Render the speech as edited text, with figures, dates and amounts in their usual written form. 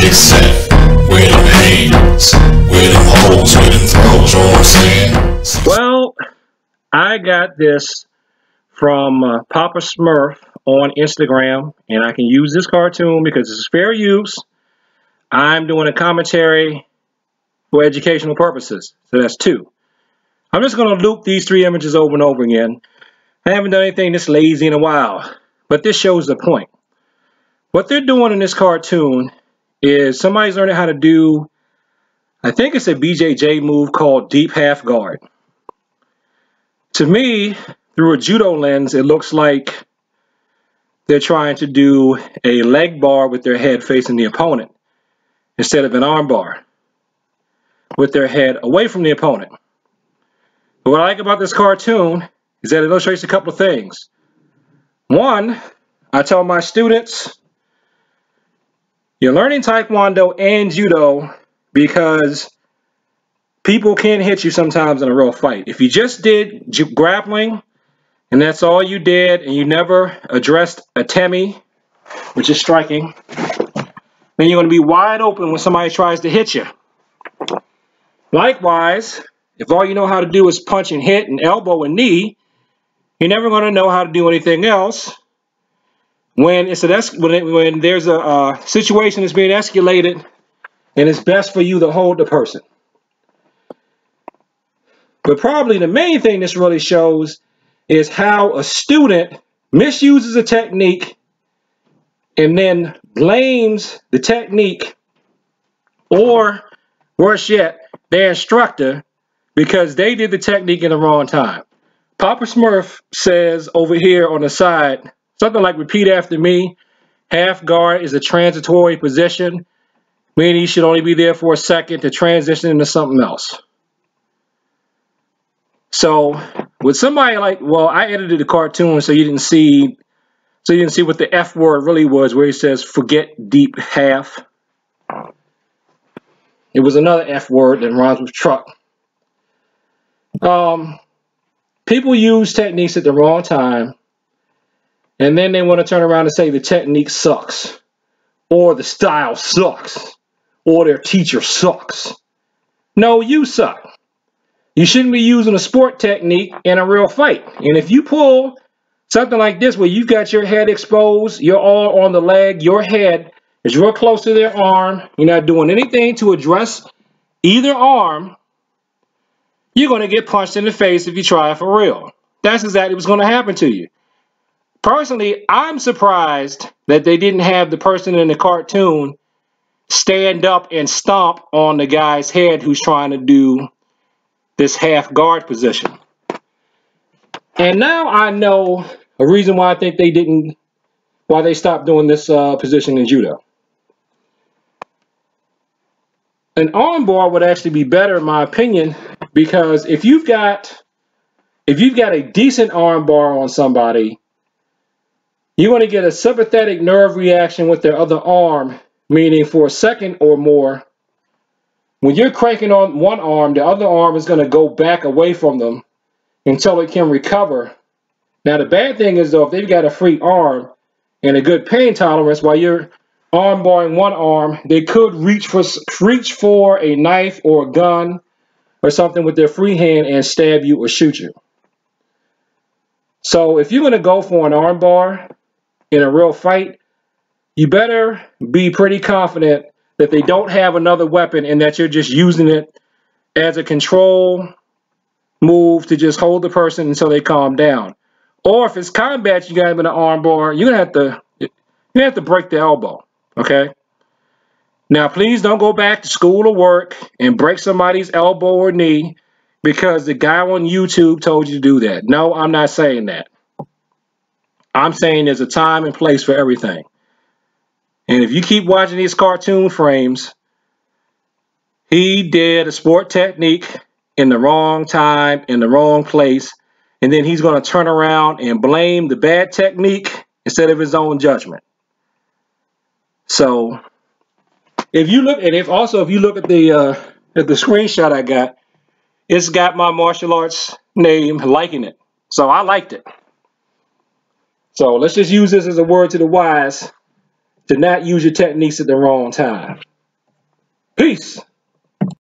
big set, where them hands, where them holes, where them throws, you know what I'm saying? Well, I got this from Papa Smurf on Instagram, and I can use this cartoon because it's fair use. I'm doing a commentary for educational purposes, so that's 2. I'm just going to loop these 3 images over and over again. I haven't done anything this lazy in a while, but this shows the point. What they're doing in this cartoon is somebody's learning how to do, I think it's a BJJ move called deep half guard. To me, through a judo lens, it looks like they're trying to do a leg bar with their head facing the opponent instead of an arm bar with their head away from the opponent. But what I like about this cartoon is that it illustrates a couple of things. One, I tell my students, you're learning Taekwondo and Judo because people can hit you sometimes in a real fight. If you just did grappling and that's all you did and you never addressed a temi, which is striking, then you're going to be wide open when somebody tries to hit you. Likewise, if all you know how to do is punch and hit and elbow and knee, you're never going to know how to do anything else. When there's a situation that's being escalated and it's best for you to hold the person. But probably the main thing this really shows is how a student misuses a technique and then blames the technique, or worse yet, their instructor, because they did the technique in the wrong time. Papa Smurf says over here on the side, something like, repeat after me, half guard is a transitory position, meaning you should only be there for a second to transition into something else. So with somebody like, well, I edited the cartoon so you didn't see what the F word really was, where he says forget deep half. It was another F word that rhymes with truck. People use techniques at the wrong time, and then they want to turn around and say the technique sucks, or the style sucks, or their teacher sucks. No, you suck. You shouldn't be using a sport technique in a real fight. And if you pull something like this where you've got your head exposed, you're all on the leg, your head is real close to their arm, you're not doing anything to address either arm, you're going to get punched in the face if you try for real. That's exactly what's going to happen to you. Personally, I'm surprised that they didn't have the person in the cartoon stand up and stomp on the guy's head who's trying to do this half guard position. And now I know a reason why I think why they stopped doing this position in judo. An arm bar would actually be better in my opinion, because if you've got a decent arm bar on somebody, you're going to get a sympathetic nerve reaction with their other arm, meaning for a second or more, when you're cranking on one arm, the other arm is going to go back away from them until it can recover. Now, the bad thing is, though, if they've got a free arm and a good pain tolerance while you're arm barring one arm, they could reach for a knife or a gun or something with their free hand and stab you or shoot you. So if you're going to go for an arm bar in a real fight, you better be pretty confident that they don't have another weapon and that you're just using it as a control move to just hold the person until they calm down. Or if it's combat, you got them in an arm bar, you're gonna have to break the elbow. Okay. Now, please don't go back to school or work and break somebody's elbow or knee because the guy on YouTube told you to do that. No, I'm not saying that. I'm saying there's a time and place for everything. And if you keep watching these cartoon frames, he did a sport technique in the wrong time, in the wrong place, and then he's going to turn around and blame the bad technique instead of his own judgment. So if you look, and if you look at the screenshot I got, it's got my martial arts name liking it. So I liked it. So let's just use this as a word to the wise to not use your techniques at the wrong time. Peace.